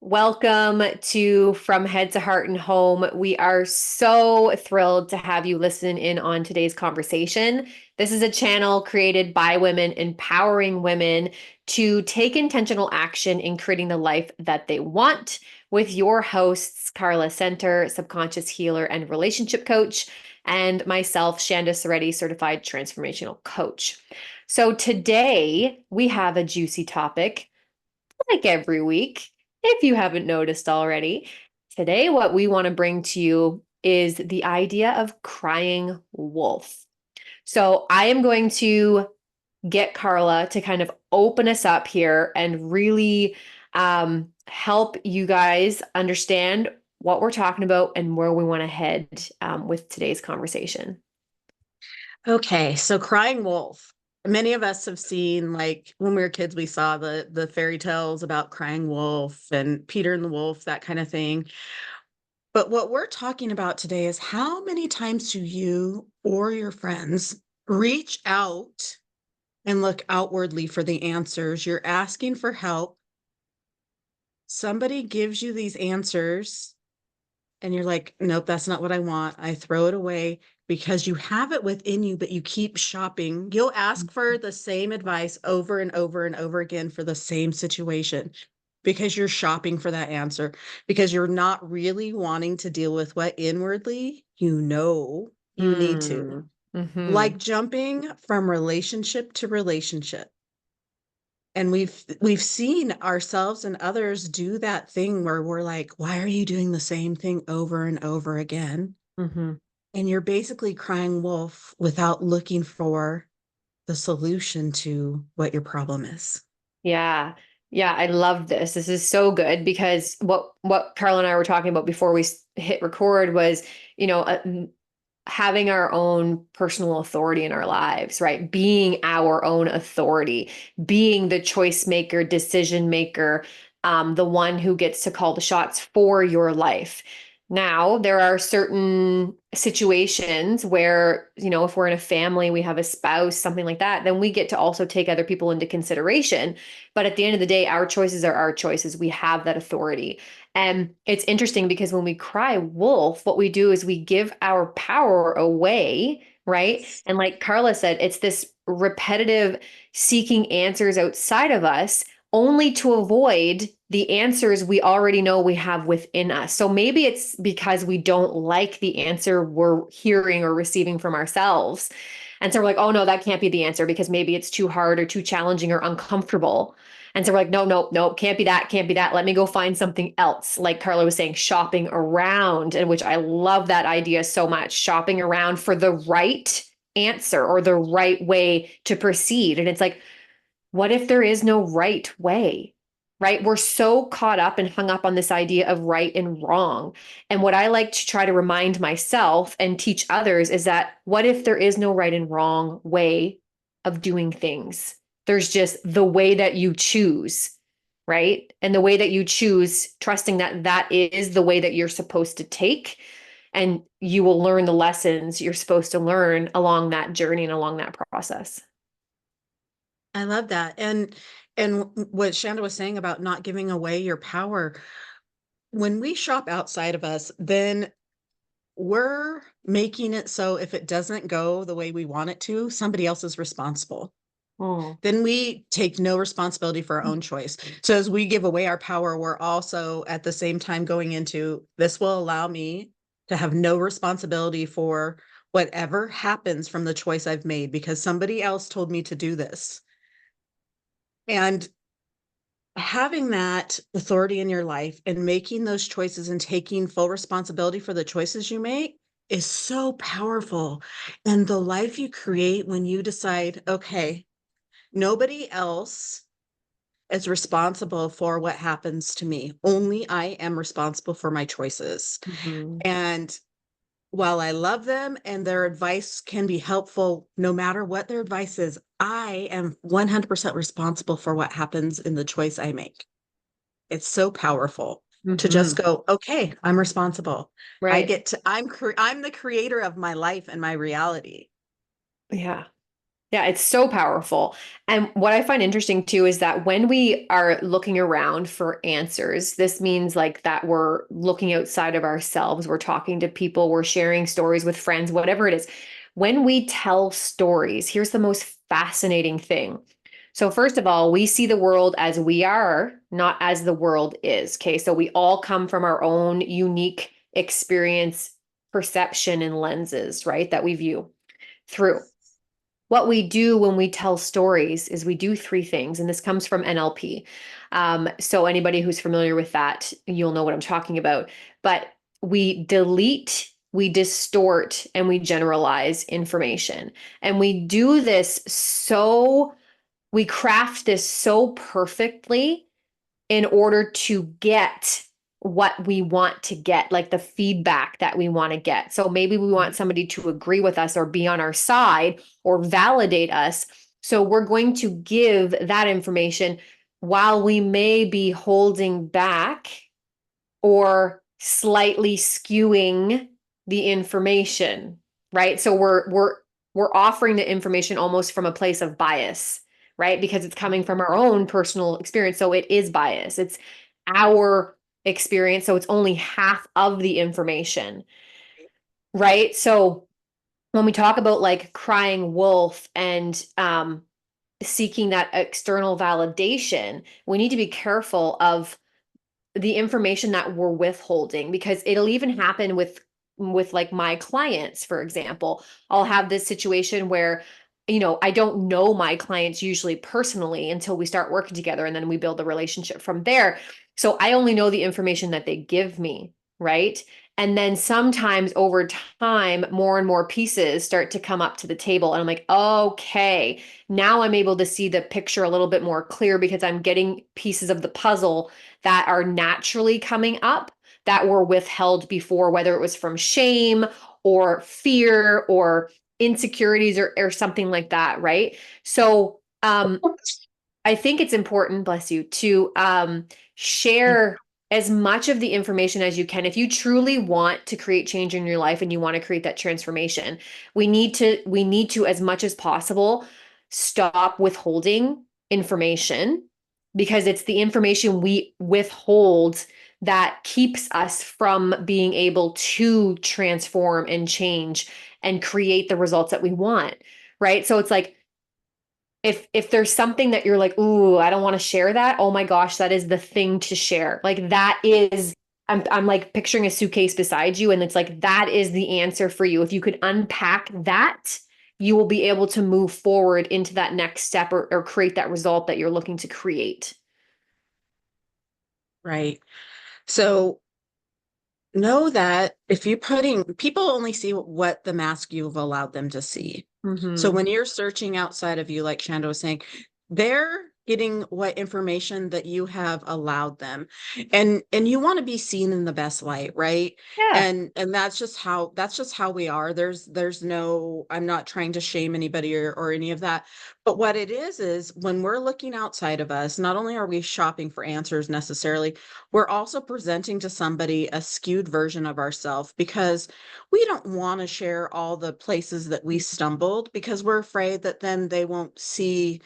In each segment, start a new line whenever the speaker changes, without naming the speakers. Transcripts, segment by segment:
Welcome to From Head to Heart and Home. We are so thrilled to have you listen in on today's conversation. This is a channel created by women, empowering women to take intentional action in creating the life that they want, with your hosts, Carla Center, subconscious healer and relationship coach, and myself, Shanda Ceretti, certified transformational coach. So today we have a juicy topic like every week. If you haven't noticed already, today what we want to bring to you is the idea of crying wolf. So I am going to get Carla to kind of open us up here and really help you guys understand what we're talking about and where we want to head with today's conversation.
Okay, so crying wolf. Many of us have seen, like when we were kids, we saw the fairy tales about crying wolf and Peter and the wolf, that kind of thing. But what we're talking about today is how many times do you or your friends reach out and look outwardly for the answers? You're asking for help. Somebody gives you these answers and you're like, nope, that's not what I want. I throw it away because you have it within you, but you keep shopping. You'll ask for the same advice over and over and over again for the same situation because you're shopping for that answer, because you're not really wanting to deal with what inwardly you need to.
Mm-hmm.
Like jumping from relationship to relationship. And we've seen ourselves and others do that thing where we're like, why are you doing the same thing over and over again?
Mm-hmm.
And you're basically crying wolf without looking for the solution to what your problem is.
Yeah. Yeah, I love this. This is so good because what Carla and I were talking about before we hit record was, you know, having our own personal authority in our lives, right? Being our own authority, being the choice maker, decision maker, the one who gets to call the shots for your life. Now, there are certain situations where, you know, if we're in a family, we have a spouse, something like that, then we get to also take other people into consideration. But at the end of the day, our choices are our choices. We have that authority. And it's interesting because when we cry wolf, what we do is we give our power away, right? And like Carla said, it's this repetitive seeking answers outside of us only to avoid the answers we already know we have within us. So maybe it's because we don't like the answer we're hearing or receiving from ourselves. And so we're like, oh no, that can't be the answer because maybe it's too hard or too challenging or uncomfortable. And so we're like, no, no, no, can't be that, can't be that. Let me go find something else. Like Carla was saying, shopping around, and which I love that idea so much, shopping around for the right answer or the right way to proceed. And it's like, what if there is no right way? Right? We're so caught up and hung up on this idea of right and wrong. And what I like to try to remind myself and teach others is that what if there is no right and wrong way of doing things? There's just the way that you choose, right? And the way that you choose, trusting that that is the way that you're supposed to take. And you will learn the lessons you're supposed to learn along that journey and along that process.
I love that. And what Shanda was saying about not giving away your power, when we shop outside of us, then we're making it so if it doesn't go the way we want it to, somebody else is responsible.
Mm.
Then we take no responsibility for our own choice. So as we give away our power, we're also at the same time going into this will allow me to have no responsibility for whatever happens from the choice I've made because somebody else told me to do this. And having that authority in your life and making those choices and taking full responsibility for the choices you make is so powerful. And the life you create when you decide, okay, nobody else is responsible for what happens to me. Only I am responsible for my choices.
Mhm.
And while I love them and their advice can be helpful, no matter what their advice is, I am 100% responsible for what happens in the choice I make. It's so powerful to just
Mhm.
go, okay, I'm responsible.
Right.
I'm the creator of my life and my reality.
Yeah. Yeah, it's so powerful. And what I find interesting too is that when we are looking around for answers, this means like that we're looking outside of ourselves, we're talking to people, we're sharing stories with friends, whatever it is. When we tell stories, here's the most fascinating thing. So, first of all, we see the world as we are, not as the world is. Okay. So, we all come from our own unique experience, perception, and lenses, right? That we view through. What we do when we tell stories is we do three things, and this comes from NLP. So, anybody who's familiar with that, you'll know what I'm talking about. But we delete, we distort, and we generalize information. And we do this so, we craft this so perfectly in order to get what we want to get, like the feedback that we want to get. So maybe we want somebody to agree with us or be on our side or validate us. So we're going to give that information while we may be holding back or slightly skewing the information, right? So we're offering the information almost from a place of bias, right? Because it's coming from our own personal experience. So it is bias. It's our experience. So it's only half of the information, right? So when we talk about like crying wolf and seeking that external validation, we need to be careful of the information that we're withholding, because it'll even happen with like my clients. For example, I'll have this situation where, I don't know my clients usually personally until we start working together, and then we build the relationship from there. So I only know the information that they give me, right? And then sometimes over time, more and more pieces start to come up to the table. And I'm like, okay, now I'm able to see the picture a little bit more clear because I'm getting pieces of the puzzle that are naturally coming up that were withheld before, whether it was from shame or fear or insecurities or something like that, right? So I think it's important, bless you, to share as much of the information as you can. If you truly want to create change in your life and you want to create that transformation, we need to, as much as possible, stop withholding information, because it's the information we withhold that keeps us from being able to transform and change and create the results that we want, right? So it's like, if there's something that you're like, ooh, I don't want to share that. Oh my gosh, that is the thing to share. Like that is, I'm like picturing a suitcase beside you, and it's like that is the answer for you. If you could unpack that, you will be able to move forward into that next step, or create that result that you're looking to create.
Right. So know that if you're putting people only see what the mask you've allowed them to see. So
Mm-hmm.
when you're searching outside of you, like Shanda was saying, they're getting what information that you have allowed them. And you want to be seen in the best light, right?
Yeah.
And that's just how we are. There's no, I'm not trying to shame anybody or any of that. But what it is when we're looking outside of us, not only are we shopping for answers necessarily, we're also presenting to somebody a skewed version of ourselves, because we don't want to share all the places that we stumbled, because we're afraid that then they won't see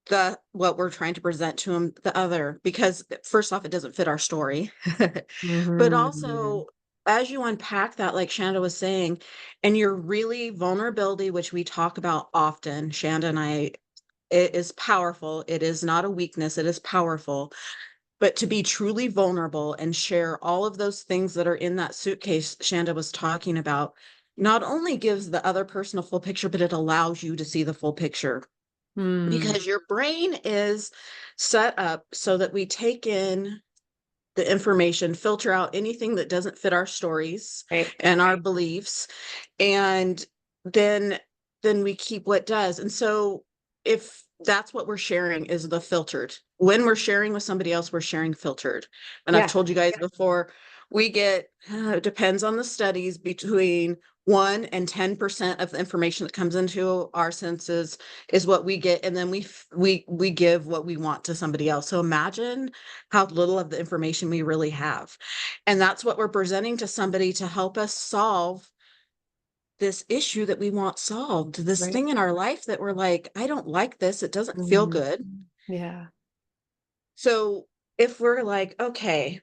the what we're trying to present to them, the other, because first off, it doesn't fit our story. But
Mm-hmm.
also, as you unpack that, like Shanda was saying, and your really vulnerability, which we talk about often, Shanda and I, it is powerful. It is not a weakness, it is powerful. But to be truly vulnerable and share all of those things that are in that suitcase Shanda was talking about, not only gives the other person a full picture, but it allows you to see the full picture,
Mm.
because your brain is set up so that we take in the information, filter out anything that doesn't fit our stories
Right.
and our beliefs, and then then we keep what does. And so if that's what we're sharing, is the filtered. When we're sharing with somebody else, we're sharing filtered. And I've
Yeah.
told you guys before, we get, it depends on the studies, between 1 and 10% of the information that comes into our senses is what we get, and then we give what we want to somebody else. So imagine how little of the information we really have. And that's what we're presenting to somebody to help us solve this issue that we want solved, this
Right.
thing in our life that we're like, I don't like this. It doesn't feel
Mhm.
good.
Yeah.
So if we're like, okay,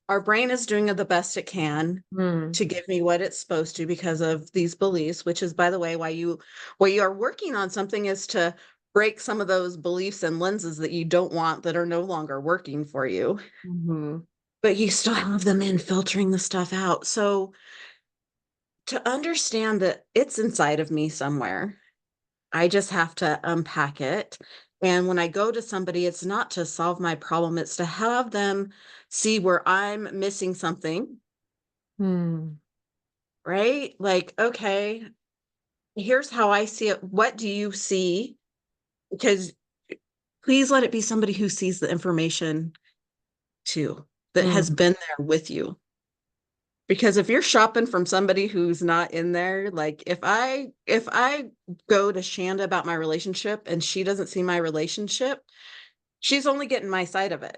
our brain is doing the best it can
Mm.
to give me what it's supposed to because of these beliefs, which is, by the way, why you are working on something is to break some of those beliefs and lenses that you don't want that are no longer working for you,
Mhm.
but you still have them in filtering the stuff out. So to understand that it's inside of me somewhere, I just have to unpack it. And when I go to somebody, it's not to solve my problem, it's to have them see where I'm missing something,
Mm.
right? Like, okay, here's how I see it. What do you see? Because please let it be somebody who sees the information too, that has
Mm.
been there with you. Because if you're shopping from somebody who's not in there, like if I go to Shanda about my relationship and she doesn't see my relationship, she's only getting my side of it.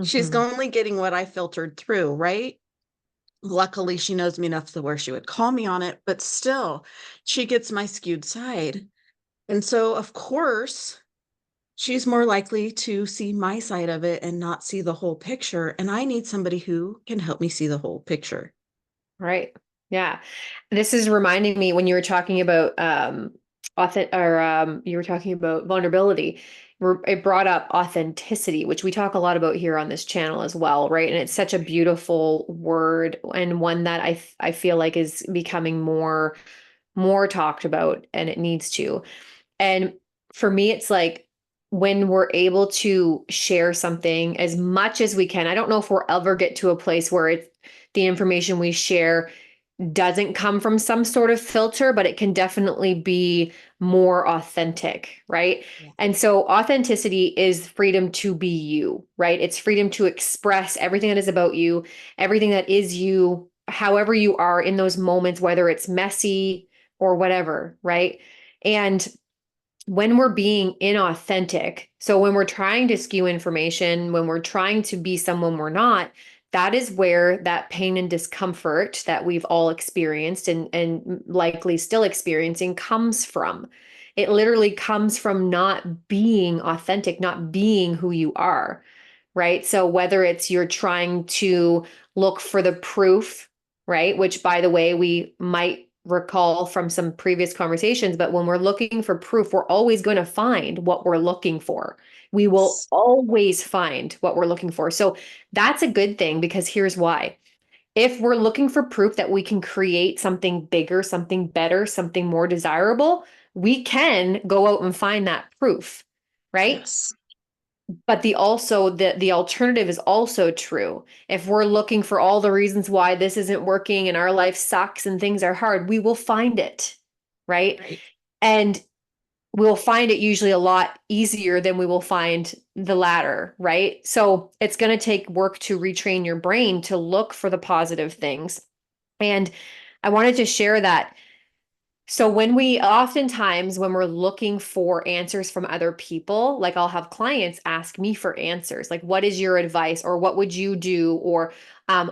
She's
Mhm.
only getting what I filtered through, right? Luckily, she knows me enough to where she would call me on it, but still, she gets my skewed side. And so, of course, she's more likely to see my side of it and not see the whole picture. And I need somebody who can help me see the whole picture.
Right. Yeah. This is reminding me when you were talking about you were talking about vulnerability. It brought up authenticity, which we talk a lot about here on this channel as well, right? And it's such a beautiful word and one that I feel like is becoming more talked about and it needs to. And for me, it's like when we're able to share something as much as we can. I don't know if we'll ever get to a place where it's the information we share doesn't come from some sort of filter, but it can definitely be more authentic, right?
Yeah.
And so authenticity is freedom to be you, right? It's freedom to express everything that is about you, everything that is you, however you are in those moments, whether it's messy or whatever, right? And when we're being inauthentic, so when we're trying to skew information, when we're trying to be someone we're not, that is where that pain and discomfort that we've all experienced and likely still experiencing comes from. It literally comes from not being authentic, not being who you are, right? So whether it's you're trying to look for the proof, right? Which, by the way, we might recall from some previous conversations, but when we're looking for proof, we're always going to find what we're looking for. We will always find what we're looking for. So that's a good thing because here's why. If we're looking for proof that we can create something bigger, something better, something more desirable, we can go out and find that proof, right?
Yes.
But the alternative is also true. If we're looking for all the reasons why this isn't working and our life sucks and things are hard, we will find it, right?
Right.
And we'll find it usually a lot easier than we will find the latter, right? So it's going to take work to retrain your brain to look for the positive things. And I wanted to share that so when we oftentimes when we're looking for answers from other people, like I'll have clients ask me for answers, like what is your advice or what would you do or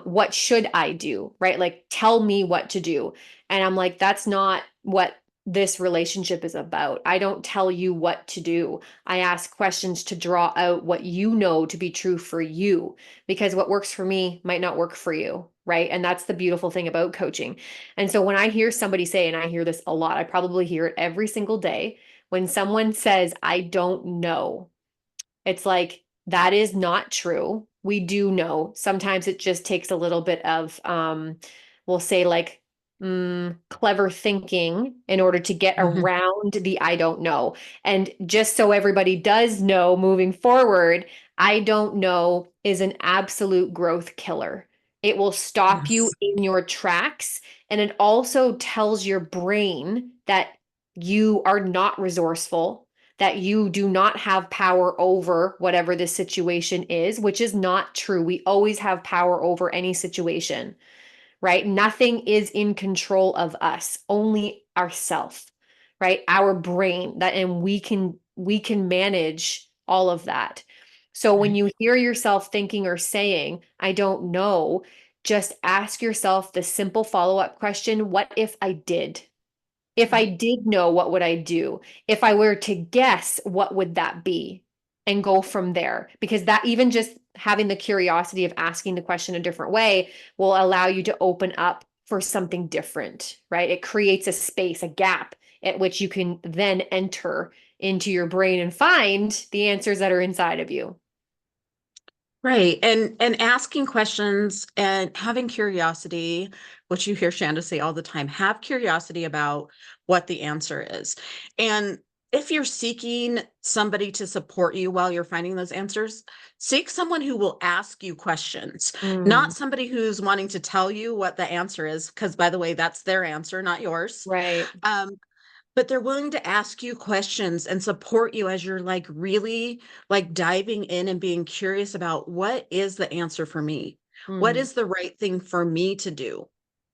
what should I do, right? Like tell me what to do. And I'm like, that's not what this relationship is about. I don't tell you what to do. I ask questions to draw out what you know to be true for you because what works for me might not work for you, right? And that's the beautiful thing about coaching. And so when I hear somebody say, and I hear this a lot, I probably hear it every single day, when someone says, I don't know, it's like that is not true. We do know. Sometimes it just takes a little bit of, we'll say like clever thinking in order to get
Mhm.
around the I don't know. And just so everybody does know moving forward, I don't know is an absolute growth killer. It will stop you
Yes.
in your tracks. And it also tells your brain that you are not resourceful, that you do not have power over whatever this situation is, which is not true. We always have power over any situation, right? Nothing is in control of us, only ourself, right? Our brain that and we can manage all of that. So when
Right.
you hear yourself thinking or saying, I don't know, just ask yourself the simple follow-up question, what if I did? If I did know, what would I do? If I were to guess, what would that be? And go from there. Because that, even just having the curiosity of asking the question a different way, will allow you to open up for something different, right? It creates a space, a gap at which you can then enter into your brain and find the answers that are inside of you.
Right. And asking questions and having curiosity, which you hear Shanda say all the time, have curiosity about what the answer is. And if you're seeking somebody to support you while you're finding those answers, seek someone who will ask you questions,
Mm,
not somebody who's wanting to tell you what the answer is, because by the way, that's their answer, not yours.
right.
Um, but they're willing to ask you questions and support you as you're like really like diving in and being curious about what is the answer for me? What
Mm,
is the right thing for me to do?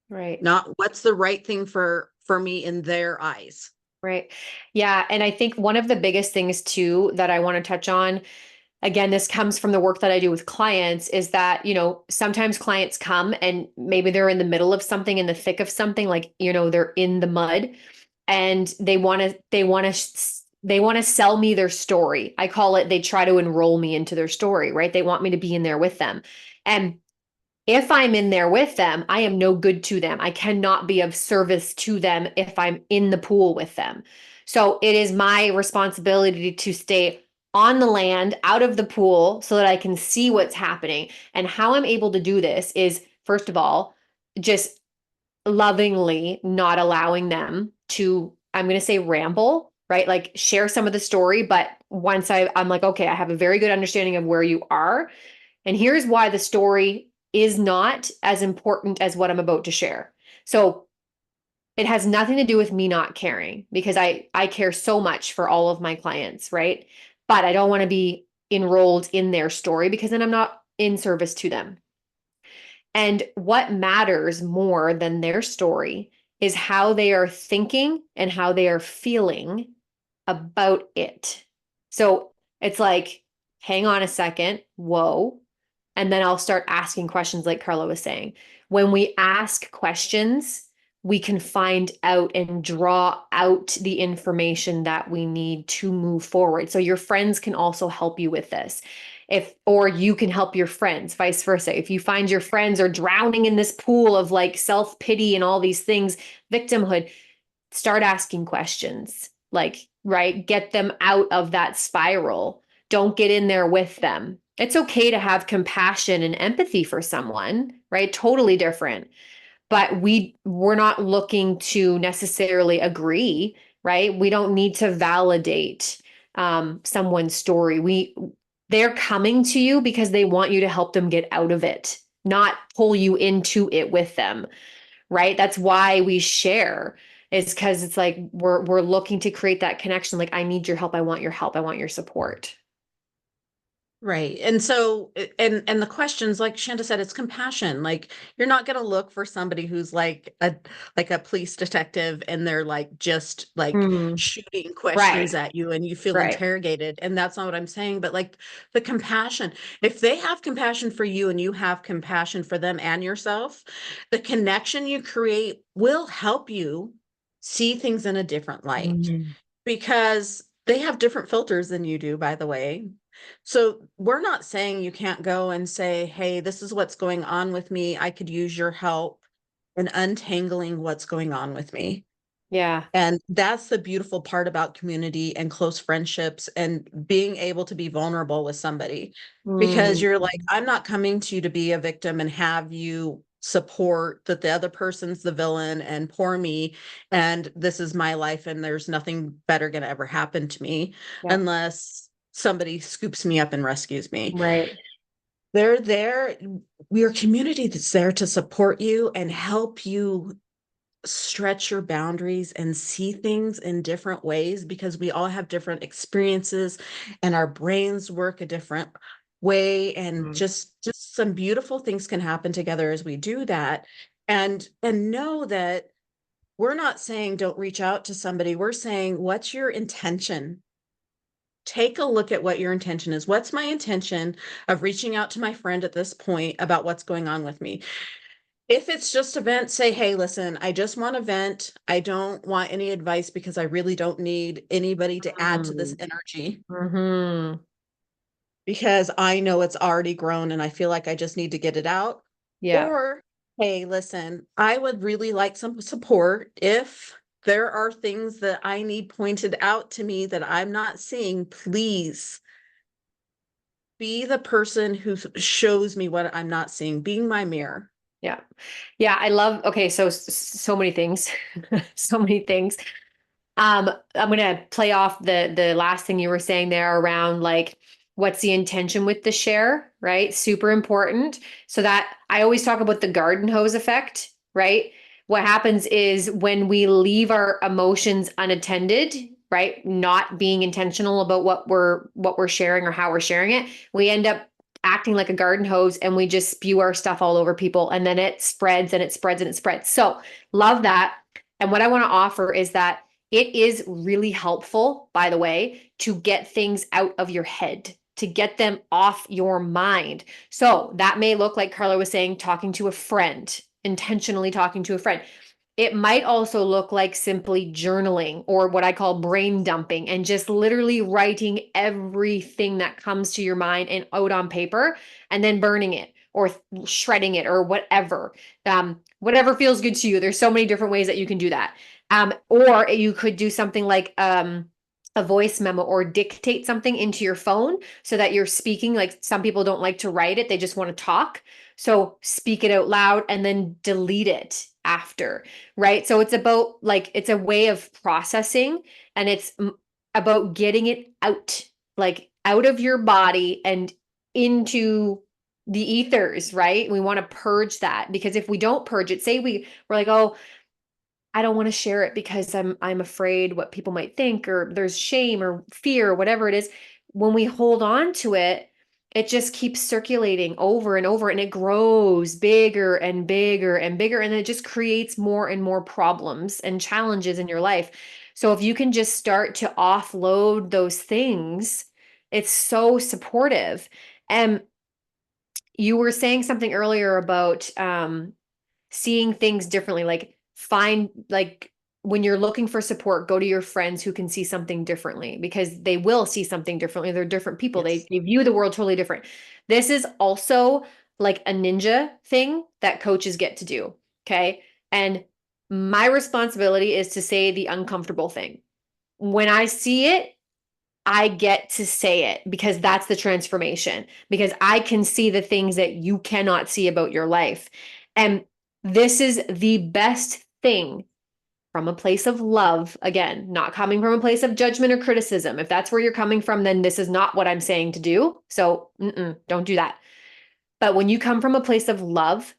right.
Not what's the right thing for me in their eyes.
Right. Yeah. And I think one of the biggest things too that I want to touch on, again, this comes from the work that I do with clients, is that, sometimes clients come and maybe they're in the middle of something, in the thick of something, like, they're in the mud, and they want to sell me their story. I call it, they try to enroll me into their story, right? They want me to be in there with them. And if I'm in there with them, I am no good to them. I cannot be of service to them if I'm in the pool with them. So it is my responsibility to stay on the land, out of the pool, so that I can see what's happening. And how I'm able to do this is, first of all, just lovingly not allowing them to, I'm going to say, ramble, right? Like, share some of the story. But once I'm like, okay, I have a very good understanding of where you are, and here's why the story is not as important as what I'm about to share. So it has nothing to do with me not caring, because I care so much for all of my clients, right? But I don't want to be enrolled in their story, because then I'm not in service to them. And what matters more than their story is how they are thinking and how they are feeling about it. So it's like, hang on a second, whoa. And then I'll start asking questions, like Carla was saying. When we ask questions, we can find out and draw out the information that we need to move forward. So your friends can also help you with this. Or you can help your friends, vice versa. If you find your friends are drowning in this pool of like self-pity and all these things, victimhood, start asking questions. Like, right, get them out of that spiral. Don't get in there with them. It's okay to have compassion and empathy for someone, right? Totally different. But we're not looking to necessarily agree, right? We don't need to validate someone's story. They're coming to you because they want you to help them get out of it, not pull you into it with them, right? That's why we share. Is because it's like we're looking to create that connection. Like, I need your help. I want your help. I want your support.
Right. And so and the questions, like Shanda said, it's compassion. Like you're not going to look for somebody who's like a police detective and they're like just like
Mm,
shooting
right,
questions at you and you feel
right.
interrogated. And that's not what I'm saying, but like the compassion, if they have compassion for you and you have compassion for them and yourself, the connection you create will help you see things in a different light
Mm,
because they have different filters than you do, by the way. So we're not saying you can't go and say, hey, this is what's going on with me. I could use your help in untangling what's going on with me.
yeah.
And that's the beautiful part about community and close friendships and being able to be vulnerable with somebody because
Mm,
you're like, I'm not coming to you to be a victim and have you support that the other person's the villain and poor me. And this is my life and there's nothing better going to ever happen to me
yep.
unless somebody scoops me up and rescues me.
Right.
They're there. We're a community that's there to support you and help you stretch your boundaries and see things in different ways because we all have different experiences and our brains work a different way and
Mm,
just some beautiful things can happen together as we do that and know that we're not saying don't reach out to somebody, we're saying what's your intention take a look at what your intention is. What's my intention of reaching out to my friend at this point about what's going on with me? If it's just a vent, say, hey, listen, I just want to vent. I don't want any advice because I really don't need anybody to add to this energy
Mm-hmm.
because I know it's already grown and I feel like I just need to get it out.
Yeah.
Or, hey, listen, I would really like some support if there are things that I need pointed out to me that I'm not seeing. Please be the person who shows me what I'm not seeing, being my mirror.
Yeah. Yeah. I love, okay. So, so many things, so many things. I'm gonna play off the last thing you were saying there around like what's the intention with the share, right? Super important. So that I always talk about the garden hose effect, right? What happens is when we leave our emotions unattended, right? Not being intentional about what we're sharing or how we're sharing it, we end up acting like a garden hose and we just spew our stuff all over people and then it spreads and it spreads and it spreads. So love that. And what I want to offer is that it is really helpful, by the way, to get things out of your head, to get them off your mind. So that may look like Carla was saying, talking to a friend, intentionally talking to a friend. It might also look like simply journaling or what I call brain dumping and just literally writing everything that comes to your mind and out on paper and then burning it or shredding it or whatever. Whatever feels good to you. There's so many different ways that you can do that. Or you could do something like a voice memo or dictate something into your phone so that you're speaking. Like some people don't like to write it, they just want to talk. So speak it out loud and then delete it after, right? So it's about like, it's a way of processing and it's about getting it out, like out of your body and into the ethers, right? We want to purge that because if we don't purge it, say we're like, oh, I don't want to share it because I'm afraid what people might think or there's shame or fear or whatever it is. When we hold on to it, it just keeps circulating over and over and it grows bigger and bigger and bigger and it just creates more and more problems and challenges in your life. So if you can just start to offload those things, it's so supportive. And you were saying something earlier about seeing things differently, like find like when you're looking for support, go to your friends who can see something differently because they will see something differently. They're different people. They,
Yes.
they view the world totally different. This is also like a ninja thing that coaches get to do. Okay. And my responsibility is to say the uncomfortable thing. When I see it, I get to say it because that's the transformation, because I can see the things that you cannot see about your life. And this is the best thing from a place of love. Again, not coming from a place of judgment or criticism. If that's where you're coming from, then this is not what I'm saying to do. So don't do that. But when you come from a place of love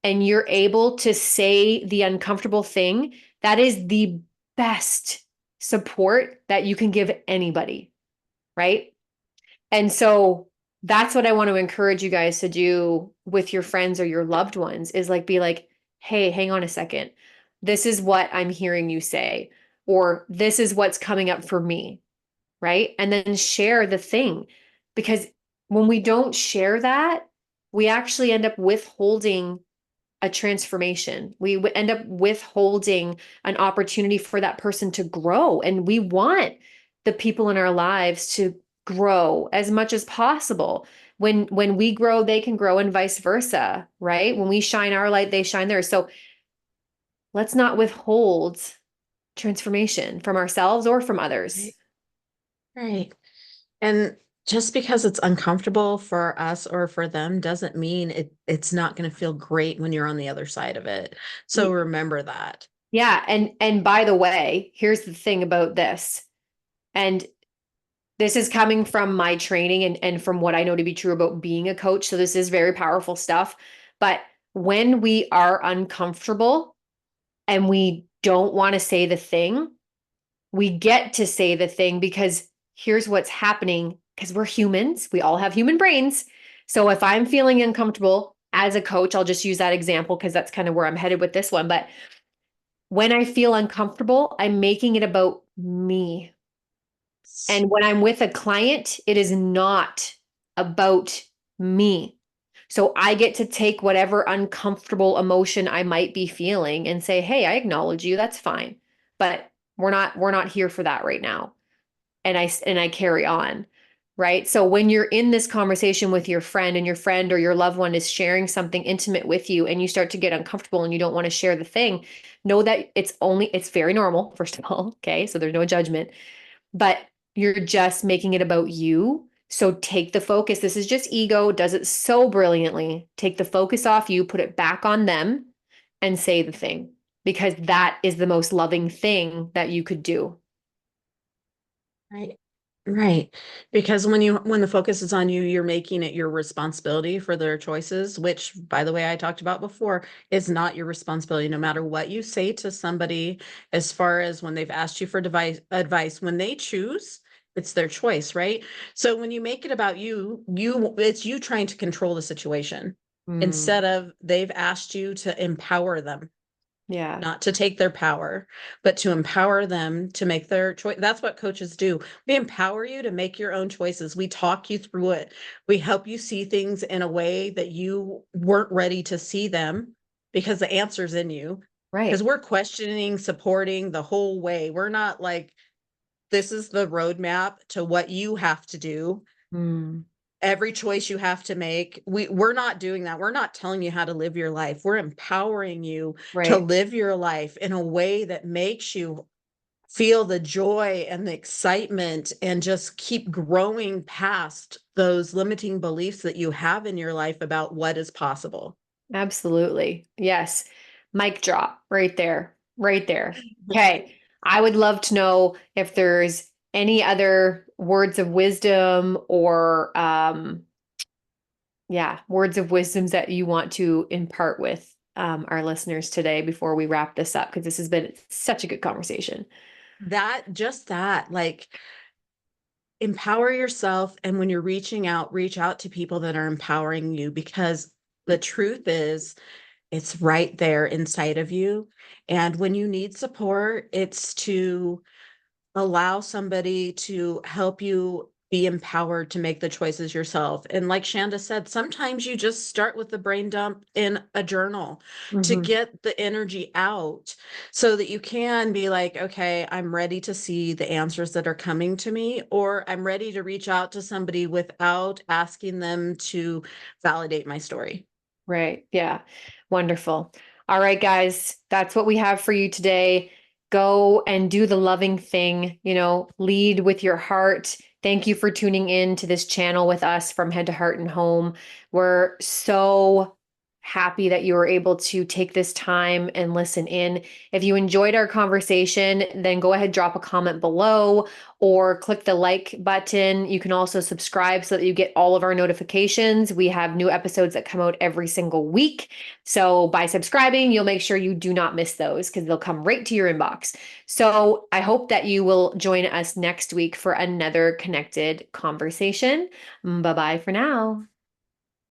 and you're able to say the uncomfortable thing, that is the best support that you can give anybody, right? And so that's what I want to encourage you guys to do with your friends or your loved ones is like, be like, hey, hang on a second. This is what I'm hearing you say, or this is what's coming up for me, right? And then share the thing. Because when we don't share that, we actually end up withholding a transformation. We end up withholding an opportunity for that person to grow. And we want the people in our lives to grow as much as possible. When we grow, they can grow and vice versa, right? When we shine our light, they shine theirs. So let's not withhold transformation from ourselves or from others.
Right. Right. And just because it's uncomfortable for us or for them doesn't mean it's not going to feel great when you're on the other side of it. So remember that.
Yeah, and by the way, here's the thing about this. And this is coming from my training and from what I know to be true about being a coach. So this is very powerful stuff. But when we are uncomfortable and we don't want to say the thing, we get to say the thing because here's what's happening because we're humans. We all have human brains. So if I'm feeling uncomfortable as a coach, I'll just use that example because that's kind of where I'm headed with this one. But when I feel uncomfortable, I'm making it about me. And when I'm with a client, it is not about me. So I get to take whatever uncomfortable emotion I might be feeling and say, "Hey, I acknowledge you. That's fine. But we're not here for that right now." And I carry on. Right? So when you're in this conversation with your friend and your friend or your loved one is sharing something intimate with you and you start to get uncomfortable and you don't want to share the thing, know that it's very normal, first of all. Okay. So there's no judgment, but you're just making it about you. So take the focus. This is just ego, does it so brilliantly. Take the focus off you, put it back on them, and say the thing because that is the most loving thing that you could do.
Right. Right. Because when the focus is on you, you're making it your responsibility for their choices, which by the way, I talked about before, is not your responsibility. No matter what you say to somebody, as far as when they've asked you for advice, when they choose, it's their choice, right? So when you make it about you, it's you trying to control the situation
Mm,
instead of they've asked you to empower them,
yeah.
not to take their power, but to empower them to make their choice. That's what coaches do. We empower you to make your own choices. We talk you through it. We help you see things in a way that you weren't ready to see them because the answer's in you. Because
Right.
we're questioning, supporting the whole way. We're not like, this is the roadmap to what you have to do,
Mm,
every choice you have to make. We're not doing that. We're not telling you how to live your life. We're empowering you to
right.
live your life in a way that makes you feel the joy and the excitement and just keep growing past those limiting beliefs that you have in your life about what is possible.
Absolutely. Yes. Mic drop right there. Right there. Okay. I would love to know if there's any other words of wisdom or yeah, words of wisdoms that you want to impart with our listeners today before we wrap this up because this has been such a good conversation.
That, like, empower yourself. And when you're reaching out, reach out to people that are empowering you, because the truth is, it's right there inside of you. And when you need support, it's to allow somebody to help you be empowered to make the choices yourself. And like Shanda said, sometimes you just start with the brain dump in a journal to
Hmm.
get the energy out so that you can be like, okay, I'm ready to see the answers that are coming to me, or I'm ready to reach out to somebody without asking them to validate my story.
Right. Yeah. Wonderful. All right, guys, that's what we have for you today. Go and do the loving thing, lead with your heart. Thank you for tuning in to this channel with us from Head to Heart and Home. We're so happy that you were able to take this time and listen in. If you enjoyed our conversation, then go ahead, drop a comment below or click the like button. You can also subscribe so that you get all of our notifications. We have new episodes that come out every single week. So by subscribing, you'll make sure you do not miss those because they'll come right to your inbox. So I hope that you will join us next week for another connected conversation. Bye bye for now.